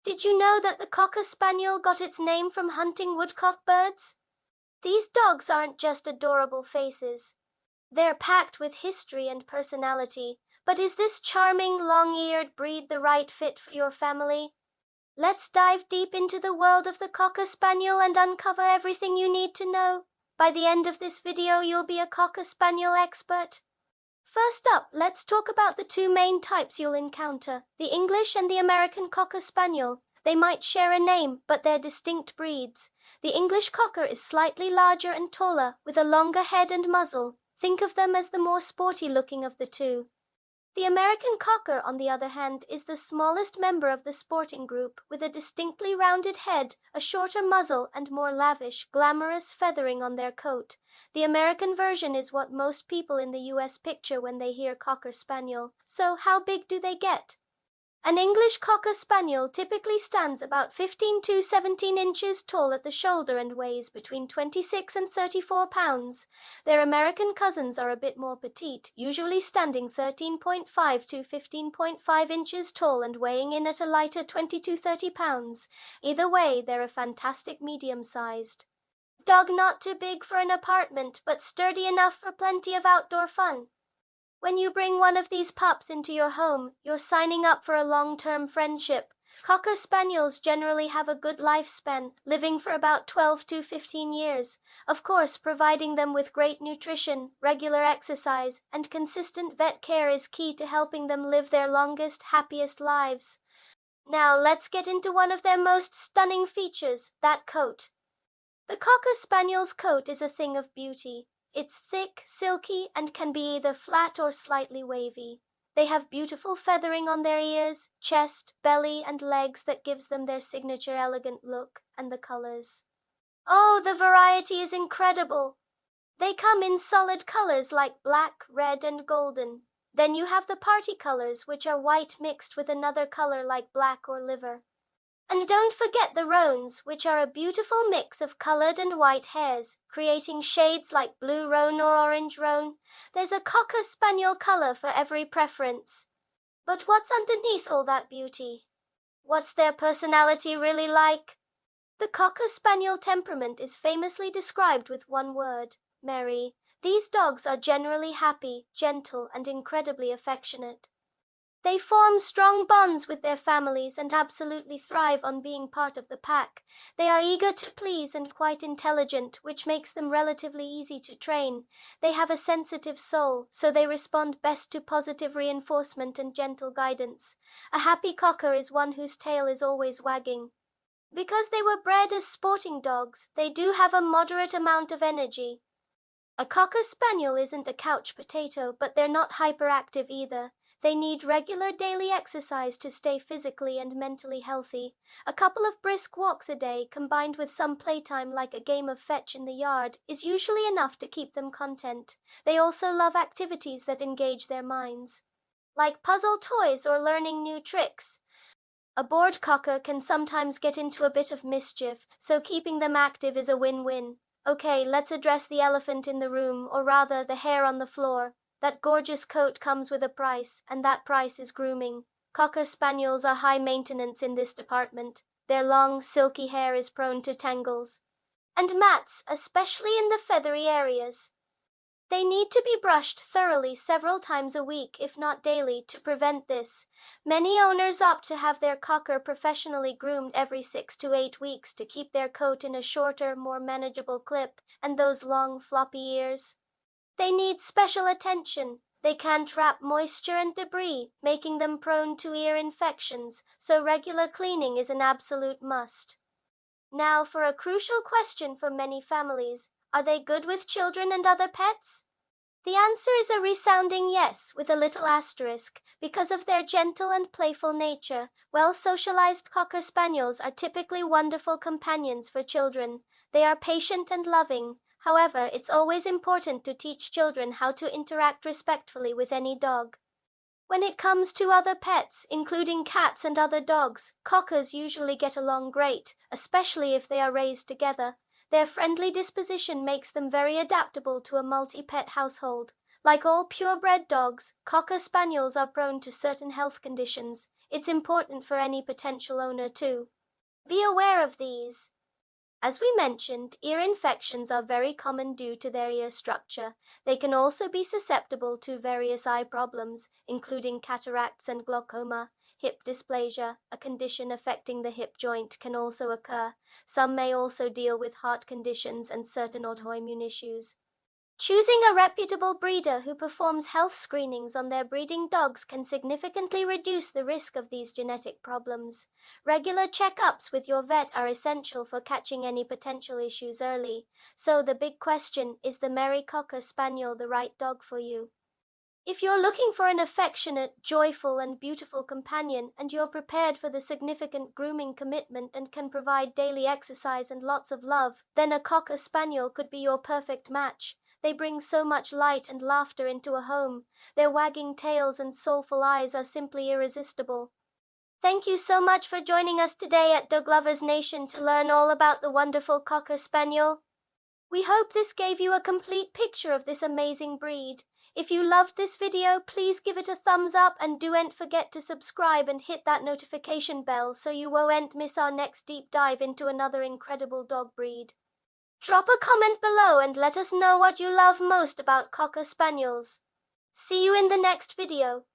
Did you know that the Cocker Spaniel got its name from hunting woodcock birds? These dogs aren't just adorable faces. They're packed with history and personality. But is this charming, long-eared breed the right fit for your family? Let's dive deep into the world of the Cocker Spaniel and uncover everything you need to know. By the end of this video, you'll be a Cocker Spaniel expert. First up, let's talk about the two main types you'll encounter, the English and the American Cocker Spaniel. They might share a name, but they're distinct breeds. The English Cocker is slightly larger and taller, with a longer head and muzzle. Think of them as the more sporty looking of the two. The American Cocker, on the other hand, is the smallest member of the sporting group, with a distinctly rounded head, a shorter muzzle, and more lavish, glamorous feathering on their coat. The American version is what most people in the US picture when they hear Cocker Spaniel. So, how big do they get? An English Cocker Spaniel typically stands about 15 to 17 inches tall at the shoulder and weighs between 26 and 34 pounds. Their American cousins are a bit more petite, usually standing 13.5 to 15.5 inches tall and weighing in at a lighter 20 to 30 pounds. Either way, they're a fantastic medium-sized dog, not too big for an apartment, but sturdy enough for plenty of outdoor fun. When you bring one of these pups into your home, you're signing up for a long-term friendship. Cocker Spaniels generally have a good lifespan, living for about 12 to 15 years. Of course, providing them with great nutrition, regular exercise, and consistent vet care is key to helping them live their longest, happiest lives. Now, let's get into one of their most stunning features, that coat. The Cocker Spaniel's coat is a thing of beauty. It's thick, silky, and can be either flat or slightly wavy. They have beautiful feathering on their ears, chest, belly, and legs that gives them their signature elegant look, and the colors. Oh, the variety is incredible! They come in solid colors like black, red, and golden. Then you have the party colors, which are white mixed with another color like black or liver. And don't forget the roans, which are a beautiful mix of colored and white hairs, creating shades like blue roan or orange roan. There's a Cocker Spaniel color for every preference. But what's underneath all that beauty? What's their personality really like? The Cocker Spaniel temperament is famously described with one word: merry. These dogs are generally happy, gentle, and incredibly affectionate. They form strong bonds with their families and absolutely thrive on being part of the pack. They are eager to please and quite intelligent, which makes them relatively easy to train. They have a sensitive soul, so they respond best to positive reinforcement and gentle guidance. A happy cocker is one whose tail is always wagging. Because they were bred as sporting dogs, they do have a moderate amount of energy. A Cocker Spaniel isn't a couch potato, but they're not hyperactive either. They need regular daily exercise to stay physically and mentally healthy. A couple of brisk walks a day, combined with some playtime like a game of fetch in the yard, is usually enough to keep them content. They also love activities that engage their minds, like puzzle toys or learning new tricks. A bored cocker can sometimes get into a bit of mischief, so keeping them active is a win-win. Okay, let's address the elephant in the room, or rather, the hair on the floor. That gorgeous coat comes with a price, and that price is grooming. Cocker Spaniels are high maintenance in this department. Their long, silky hair is prone to tangles and mats, especially in the feathery areas. They need to be brushed thoroughly several times a week, if not daily, to prevent this. Many owners opt to have their cocker professionally groomed every 6 to 8 weeks to keep their coat in a shorter, more manageable clip, and those long, floppy ears. They need special attention. They can trap moisture and debris, making them prone to ear infections, so regular cleaning is an absolute must. Now for a crucial question for many families: are they good with children and other pets? The answer is a resounding yes, with a little asterisk. Because of their gentle and playful nature, well-socialized Cocker Spaniels are typically wonderful companions for children. They are patient and loving. However, it's always important to teach children how to interact respectfully with any dog. When it comes to other pets, including cats and other dogs, cockers usually get along great, especially if they are raised together. Their friendly disposition makes them very adaptable to a multi-pet household. Like all purebred dogs, Cocker Spaniels are prone to certain health conditions. It's important for any potential owner to be aware of these. As we mentioned, ear infections are very common due to their ear structure. They can also be susceptible to various eye problems, including cataracts and glaucoma. Hip dysplasia, a condition affecting the hip joint, can also occur. Some may also deal with heart conditions and certain autoimmune issues. Choosing a reputable breeder who performs health screenings on their breeding dogs can significantly reduce the risk of these genetic problems. Regular checkups with your vet are essential for catching any potential issues early. So the big question, is the Merry Cocker Spaniel the right dog for you? If you're looking for an affectionate, joyful, and beautiful companion, and you're prepared for the significant grooming commitment and can provide daily exercise and lots of love, then a Cocker Spaniel could be your perfect match. They bring so much light and laughter into a home. Their wagging tails and soulful eyes are simply irresistible. Thank you so much for joining us today at DogLovers Nation to learn all about the wonderful Cocker Spaniel. We hope this gave you a complete picture of this amazing breed. If you loved this video, please give it a thumbs up and don't forget to subscribe and hit that notification bell so you won't miss our next deep dive into another incredible dog breed. Drop a comment below and let us know what you love most about Cocker Spaniels. See you in the next video.